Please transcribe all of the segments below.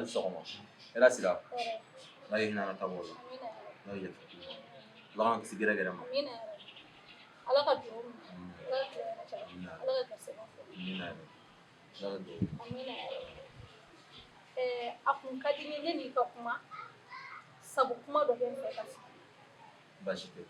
ni sɔgɔma hɛrɛ sira n'a ye hinɛ ta bɔ la n'a ye yafa ala k'an kisi gɛrɛ ma ala ka dugawu ala ka kasɛbɛ a kun ka di ne n'i ka kuma sabu kuma dɔ bɛ n fɛ ka fɔ baasi tɛ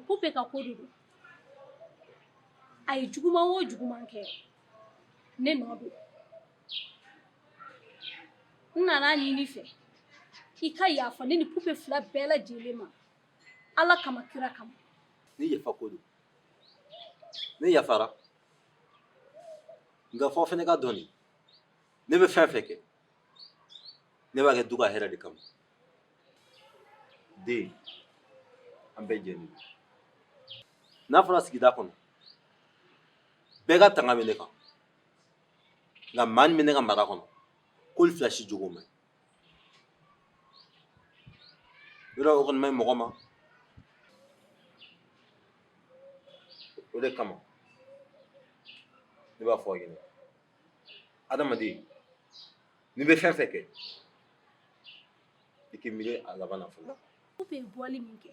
Pupe ka ko de don a ye juguman o juguman kɛ ne nɔ don n nana ɲini fɛ i ka yafa ne ni Pupe fila bɛɛ lajɛlen ma ala kama kira kama ni yafa ko don ne yafara nka fɔ fɛnɛ ka dɔn ne bɛ fɛn fɛn kɛ ne b'a kɛ du ka hɛrɛ de kama den an bɛɛ jɛlen don n'a fɔra sigida kɔnɔ bɛɛ ka tanga bɛ ne kan nka maa min bɛ ne ka mara kɔnɔ k'olu fila si jogo ma ɲi yɔrɔ o kɔni ma ɲi mɔgɔ ma o de kama ne b'a fɔ aw ɲɛna adamaden n'i bɛ fɛn fɛn kɛ i k'i miiri a laban na fɔlɔ Pupe ye bɔli min kɛ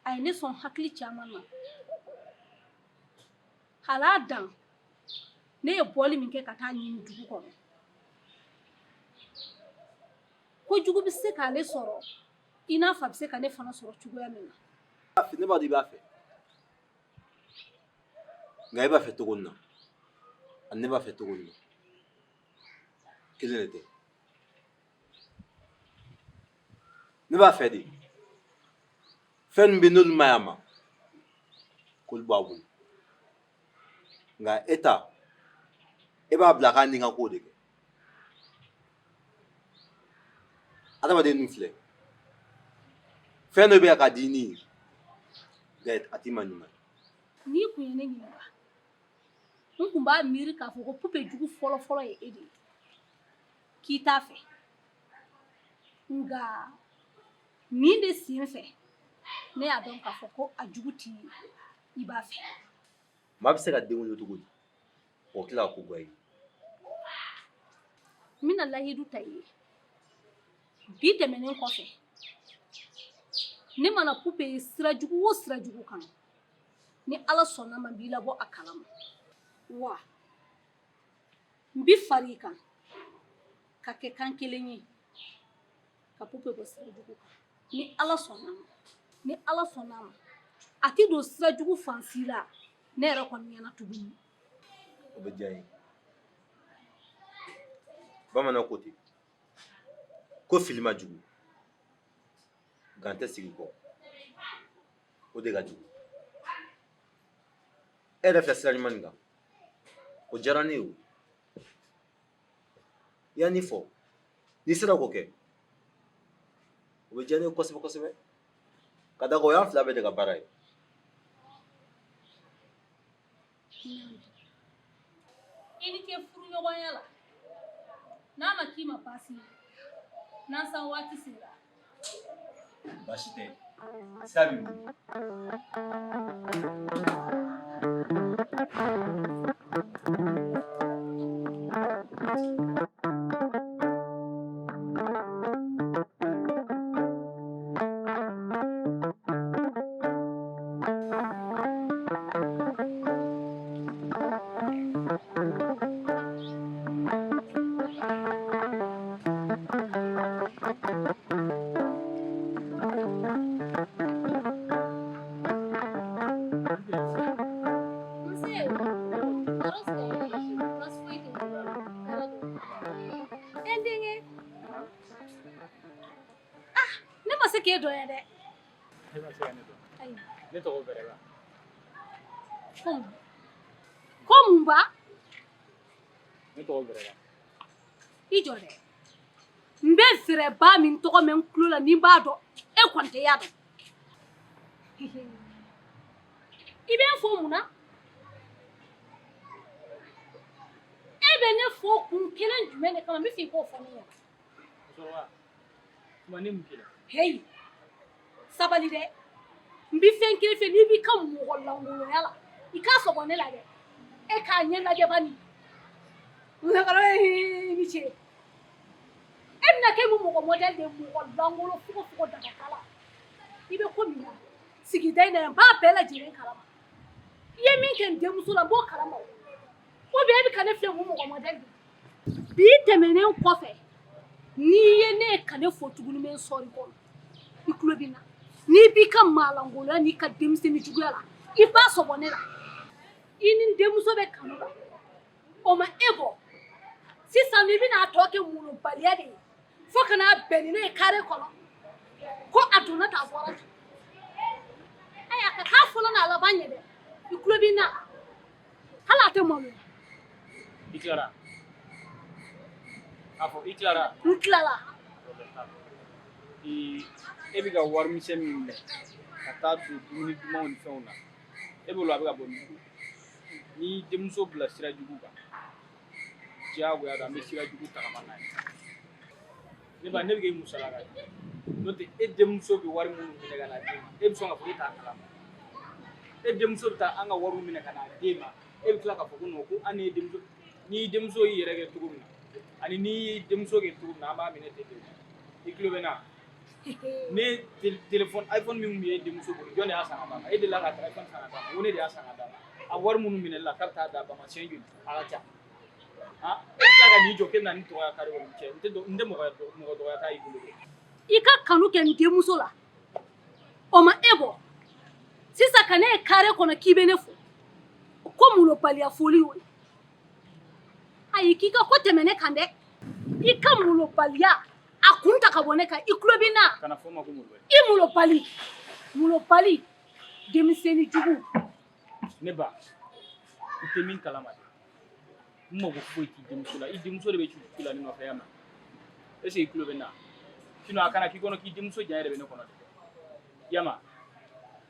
a ye ne sɔn hakili caman ma hal'a dan ne ye bɔli min kɛ ka taa ɲini dugu kɔnɔ kojugu bɛ se k'ale sɔrɔ i n'a fɔ a bɛ se ka ne fana sɔrɔ cogoya min na ne b'a dɔn i b'a fɛ nka e b'a fɛ cogo min na ani ne b'a fɛ cogo min na kelen de tɛ ne b'a fɛ de fɛn min bɛ n'olu ma ɲi a ma k'olu b'a bolo nka e ta e b'a bila k'a ni ka ko de kɛ adamaden ninnu filɛ fɛn dɔ bɛ yan ka di ni ye nka a t'i ma ɲuman n'i kun ye ne ɲininka n kun b'a miiri k'a fɔ ko Pupe jugu fɔlɔ-fɔlɔ ye e de ye k'i t'a fɛ nka nin de sen fɛ ne y'a dɔn k'a fɔ ko a jugu t'i ye i b'a fɛ maa bɛ se ka den wolo cogo di o tila ka ko bɔ ye n bɛna layidu ta i ye bi tɛmɛnen kɔfɛ ne mana Pupe ye sira jugu o sira jugu kan ni ala sɔnna ma n b'i labɔ a kalama wa n bi fara i kan ka kɛ kan kelen ye ka Pupe bɔ sira jugu kan ni ala sɔnna ma a tɛ don sira jugu fansi la ne yɛrɛ kɔni ɲɛna tuguni o bɛ diya n ye bamanan ko ten ko fili ma jugu nka n tɛ sigi kɔ o de ka jugu e yɛrɛ filɛ sira ɲuman nin kan o diyara ne ye o i y'a ni fɔ n'i sera k'o kɛ o bɛ diya ne ye kosɛbɛ kosɛbɛ ka da kan o y'an fila bɛɛ de ka baara ye i ni ce furuɲɔgɔnya la n'a ma k'i ma baasi ye n'an san waati sera baasi tɛ sira b'i bolo k'e dɔ ye dɛ ne ma se ka ne dɔn ne tɔgɔ Bɛrɛba ko mun ba ne tɔgɔ Bɛrɛba i jɔ dɛ n bɛ Bɛrɛba min tɔgɔ mɛn n tulo la ni n b'a dɔn e kɔni tɛ y'a dɔn i bɛ n fɔ mun na bɛ ne fɔ kun kelen jumɛn de kama n bɛ fɛ i k'o fɔ ne ɲɛna. Musokɔrɔba, tuma ne mun kɛra? Heyi sabali dɛ n bɛ fɛn kelen fɛ n'i b'i ka mɔgɔ langolonya la i k'a sɔgɔ ne la dɛ e k'a ɲɛ lajɛ bani musokɔrɔba i ni ce e bɛna kɛ mun mɔgɔ modèle de mɔgɔ langolo fogo daga i bɛ ko min na sigida in na yan n b'a bɛɛ lajɛlen kalama i ye min kɛ n denmuso la n b'o kalama ou bien e bɛ ka ne filɛ mun mɔgɔ modèle de bi tɛmɛnen kɔfɛ n'i ye ne ka ne fɔ tuguni bɛ n sɔri kɔnɔ i tulo bɛ n na n'i b'i ka maalankolonya n'i ka denmisɛnnin juguya la i b'a sɔgɔ ne la i ni n denmuso bɛ kanu la o ma e bɔ sisan n'i bɛna a tɔ kɛ molobaliya de ye fo ka n'a bɛn ni ne ye kare kɔnɔ ko a donna ta a bɔra ten ayi a ka k'a fɔlɔ n'a laban ɲɛ dɛ i tulo bɛ n na hali a tɛ maloya. I tilara? A fɔ i tilara? N tilala. E bɛ ka warimisɛn min minɛ ka taa don dumuni dumanw ni fɛnw na e bolo a bɛ ka bɔ min? N'i denmuso bila sira jugu kan diyagoya don an bɛ sira jugu tagama n'a ye. Ne ba ne bɛ k'e musalaka ye n'o tɛ e denmuso bɛ wari minnu minɛ ka na d'e ma e bɛ sɔn k'a fɔ e t'a kalama e denmuso bɛ taa an ka wariw minɛ ka na d'e ma e bɛ tila k'a fɔ ko non ko an ni denmuso n'i denmuso y'i yɛrɛ kɛ cogo min na ani n'i y'i denmuso kɛ cogo min na an b'a minɛ ten de i tulo bɛ n na ne téléphone iPhone min bɛ e denmuso bolo jɔn de y'a san ka d'a ma e delila ka iPhone san ka d'a ma ko ne de y'a san ka d'a ma a wari minnu minɛ la k'a bɛ taa d'a ba ma siɲɛ joli a ka ca e bɛ tila ka n'i jɔ k'e bɛna nin tɔgɔya kari wari cɛ n tɛ mɔgɔ dɔgɔya t'a y'i bolo dɛ. I ka kanu kɛ n denmuso la o ma e bɔ sisan ka ne ye kare kɔnɔ k'i bɛ ne fo ko molobaliya foli o ayi k'i ka ko tɛmɛ ne kan dɛ i ka molobaliya a kun ta ka bɔ ne kan i tulo bɛ n na kana fɔ n ma ko molobali i molobali denmisɛnnin jugu ne ba i tɛ min kalama dɛ n mago foyi t'i denmuso la i denmuso de bɛ cucu la ne nɔfɛ yan ma est ce que i tulo bɛ n na sinon a kana k'i kɔnɔ k'i denmuso jan yɛrɛ bɛ ne kɔnɔ dɛ yama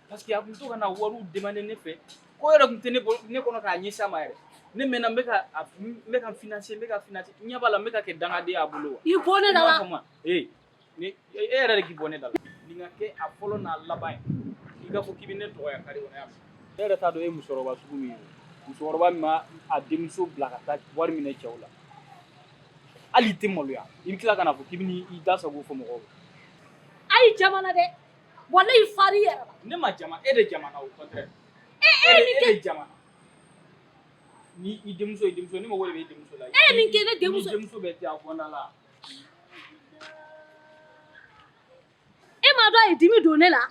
parce que a tun to ka na wariw demander ne fɛ ko yɛrɛ tun tɛ ne kɔnɔ k'a ɲɛsin a ma yɛrɛ ne mɛnna n bɛ ka financer n ɲɛ b'a la n bɛ ka kɛ dangaden a bolo wa i bɔ ne da la e yɛrɛ de k'i bɔ ne da la nin ka kɛ a fɔlɔ n'a laban ye i ka fɔ k'i bɛ ne dɔgɔya kari kɔnɔ yan ne yɛrɛ t'a dɔn e musokɔrɔba sugu min ye musokɔrɔba min ma a denmuso bila ka taa wari minɛ cɛw la hali i tɛ maloya i bɛ tila ka na fɔ k'i bɛ i da sago fɔ mɔgɔw ayi jamana dɛ walayi fari yɛrɛ la ne ma jama e de jamana au contraire e de jamana ni i denmuso ni mɔgɔ de bɛ e denmuso la e nin kɛ ne denmuso ni denmuso bɛ tɛ a fɔnda la e m'a dɔn a ye dimi don ne la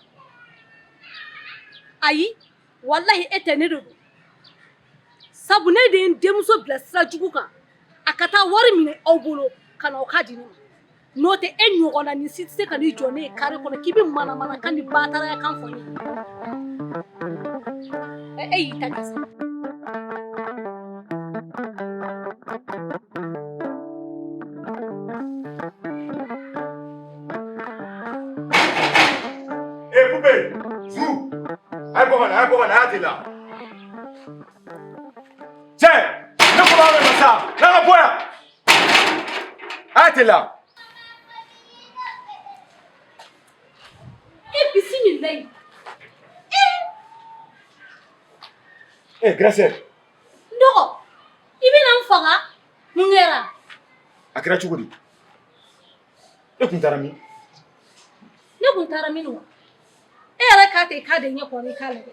ayi walahi e tɛ ne de don sabu ne de ye n denmuso bila sira jugu kan a ka taa wari minɛ aw bolo ka na aw ka di ne ma n'o tɛ e ɲɔgɔnna ni si tɛ se ka n'i jɔ ne ye kare kɔnɔ k'i bɛ manamanakan ni bataraya kan fɔ ne ye e y'i ta kɛ sa. A y'a la cɛ ne ko b'a mɛn sa n'a ka bɔ yan a y'a la. E bisimilayi. Gracielle. N dɔgɔ i bɛna n faga mun kɛra. A kɛra cogo di e kun taara min. Ne kun taara min wa e yɛrɛ k'a ta i k'a de ɲɛ kɔrɔ i k'a lajɛ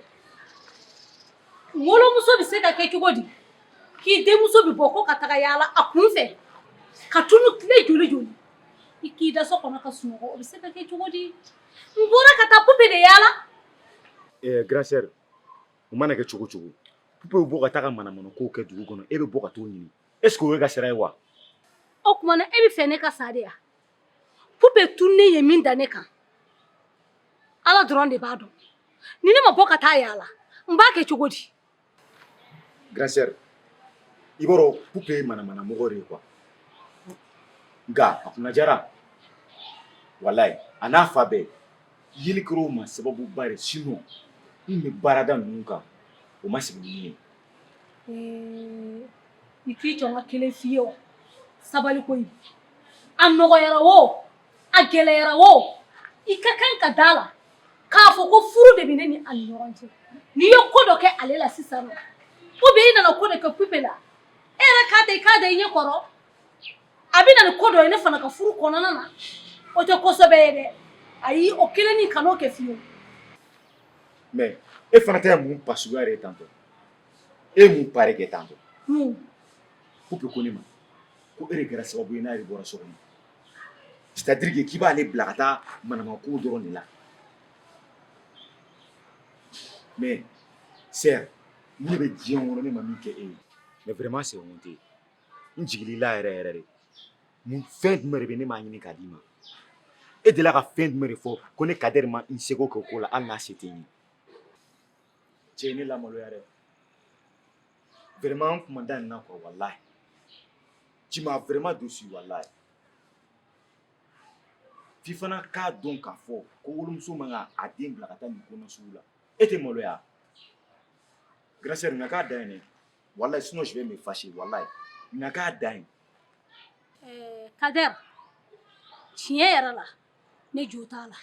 wolomuso bɛ se ka kɛ cogo di k'i denmuso bɛ bɔ ko ka taga yaala a kun fɛ ka tunu tile joli i k'i da so kɔnɔ ka sunɔgɔ o bɛ se ka kɛ cogo di n bɔra ka taa pupe de yaala. Gracielle o mana kɛ cogo cogo pupe bɛ bɔ ka taga manamana kow kɛ dugu kɔnɔ e bɛ bɔ ka t'o ɲini est ce que o ye ka sira ye wa. o tuma na e bɛ fɛ ne ka sa de ya pupe tununnen ye min da ne kan ala dɔrɔn de b'a dɔn ni ne ma bɔ ka taa yaala n b'a kɛ cogo di. Gracielle i b'a dɔn pupe ye manamana mɔgɔ de ye quoi nka a kunna jara walayi a n'a fa bɛɛ yeli kɛra o ma sababuba de sinon n bɛ baarada ninnu kan o ma sigi ni ye. i k'i jɔ n ka kelen f'i ye wa sabali ko in a nɔgɔyara o a gɛlɛyara o i ka kan ka da la k'a fɔ ko furu de bɛ ne ni a ni ɲɔgɔn cɛ n'i ye ko dɔ kɛ ale la sisan nɔ ubiyɛn i nana ko dɔ kɛ Pupe la e yɛrɛ k'a ta i k'a da i ɲɛ kɔrɔ a bɛ na ni ko dɔ ye ne fana ka furu kɔnɔna na o tɛ kosɛbɛ ye dɛ ayi o kelen ni kan'o kɛ fiyewu. mais e fana tɛ mun pa suguya yɛrɛ ye tantɔ e mun pare kɛ tantɔ Pupe ko ne ma ko e de kɛra sababu ye n'ale bɔra so kɔnɔ c'est à dire que k'i b'ale bila ka taa manamako dɔrɔn de la mais sœur ne bɛ diɲɛ kɔnɔ ne ma min kɛ e ye mais vraiment c'est honte n jigilila yɛrɛ yɛrɛ de mun fɛn jumɛn de bɛ ne m'a ɲini k'a d'i ma e delila ka fɛn jumɛn de fɔ ko ne Kadɛri ma n seko kɛ o ko la hali n'a se tɛ n ye cɛ ye ne lamaloya dɛ vraiment n kun ma da nin na quoi wallahi tu m'as vraiment déçu wallahi f'i fana k'a dɔn k'a fɔ ko wolomuso man ka a den bila ka taa nin ko nasugu la e tɛ maloya grand sœur nka k'a da yen dɛ wallahi sinon je vais me fâcher wallahi nka k'a da yen. Kadɛri tiɲɛ yɛrɛ la ne jo t'a la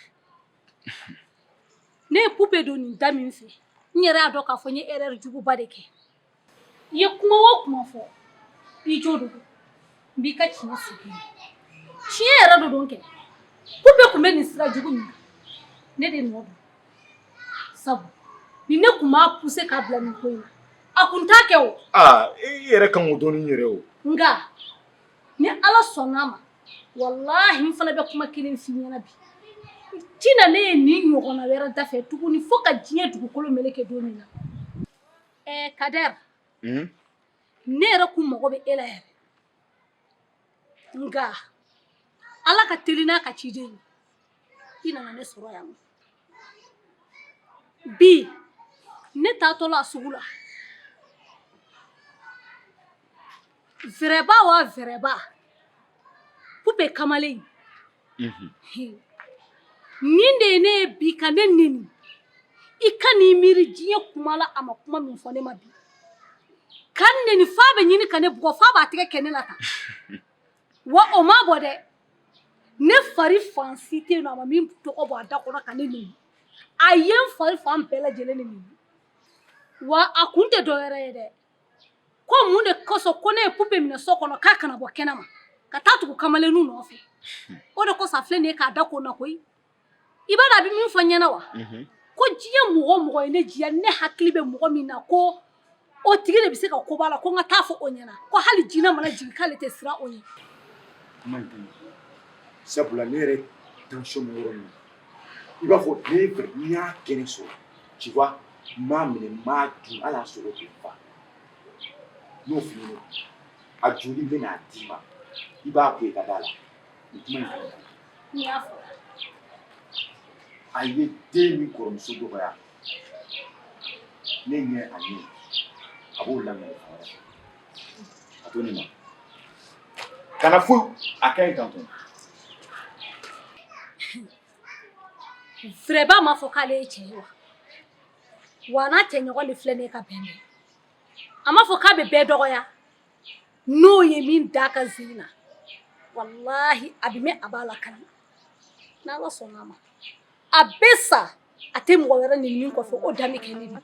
ne ye Pupe don nin da min fɛ n yɛrɛ y'a dɔn k'a fɔ n ye erreur juguba de kɛ i ye kuma o kuma fɔ i jo de don n b'i ka tiɲɛ sigi tiɲɛ yɛrɛ de don kɛ Pupe tun bɛ nin sira jugu min kan ne de nɔ don sabu ni ne tun b'a pousser k'a bila nin ko in na a tun t'a kɛ o. e yɛrɛ kan k'o dɔn ni yɛrɛ o. nka ni Ala sɔnn'a ma wallahi n fana bɛ kuma kelen f'i ɲɛna bi tina ne ye nin ɲɔgɔnna wɛrɛ dafɛ tuguni fo ka diɲɛ dugukolo meleke don min na Kadɛri ne yɛrɛ kun mago bɛ e la yɛrɛ nka Ala ka teli n'a ka ciden ye i nana ne sɔrɔ yan bi ne taatɔla a sugu la vɛrɛba wa vɛrɛba Pupe kamalen nin de ye ne ye bi ka ne neni i ka n'i miiri diɲɛ kuma la a ma kuma min fɔ ne ma bi ka n neni f'a bɛ ɲini ka ne bugɔ f'a b'a tɛgɛ kɛ ne la tan wa o ma bɔ dɛ ne fari fan si tɛ yen nɔ a ma min tɔgɔ bɔ a da kɔnɔ ka ne neni a ye n fari fan bɛɛ lajɛlen de neni wa a kun tɛ dɔwɛrɛ ye dɛ ko mun de kosɔn ko ne ye Pupe minɛ so kɔnɔ k'a kana bɔ kɛnɛma ka taa tugu kamalenninw nɔfɛ o de kosɔn a filɛ nin ye k'a da ko n na koyi i b'a dɔn a bɛ min fɔ n ɲɛna wa ko diɲɛ mɔgɔ o mɔgɔ ye ne diya ne hakili bɛ mɔgɔ min na ko o tigi de bɛ se ka ko b'a la ko n ka taa fɔ o ɲɛna ko hali jinɛ mana jigin k'ale tɛ siran o ɲɛ. kuma in ka ɲi sabula ne yɛrɛ tension bɛ yɔrɔ min na i b'a fɔ n'i y'a kɛnɛ sɔrɔ tu vois n m'a minɛ n m'a dun hali a sogo tɛ fa n'o f'i ye a joli bɛ n'a d'i ma i b'a ko i ka da la nin kuma in ka ɲi. n y'a fɔ. a ye den min kɔrɔmuso dɔgɔya ne ɲɛ a ɲɛ a b'o lamɛn fan wɛrɛ a to ne ma kana foyi a ka ɲi tantɔ. Vɛrɛba m'a fɔ k'ale ye cɛ ye wa n'a cɛɲɔgɔn de filɛ ne ka bɛn bɛn a m'a fɔ k'a bɛ bɛɛ dɔgɔya n'o ye min da ka zen na wallahi a bɛ mɛn a b'a lakana n'Ala sɔnn'a ma a bɛ sa a tɛ mɔgɔ wɛrɛ neni min kɔfɛ o dan bɛ kɛ ne de.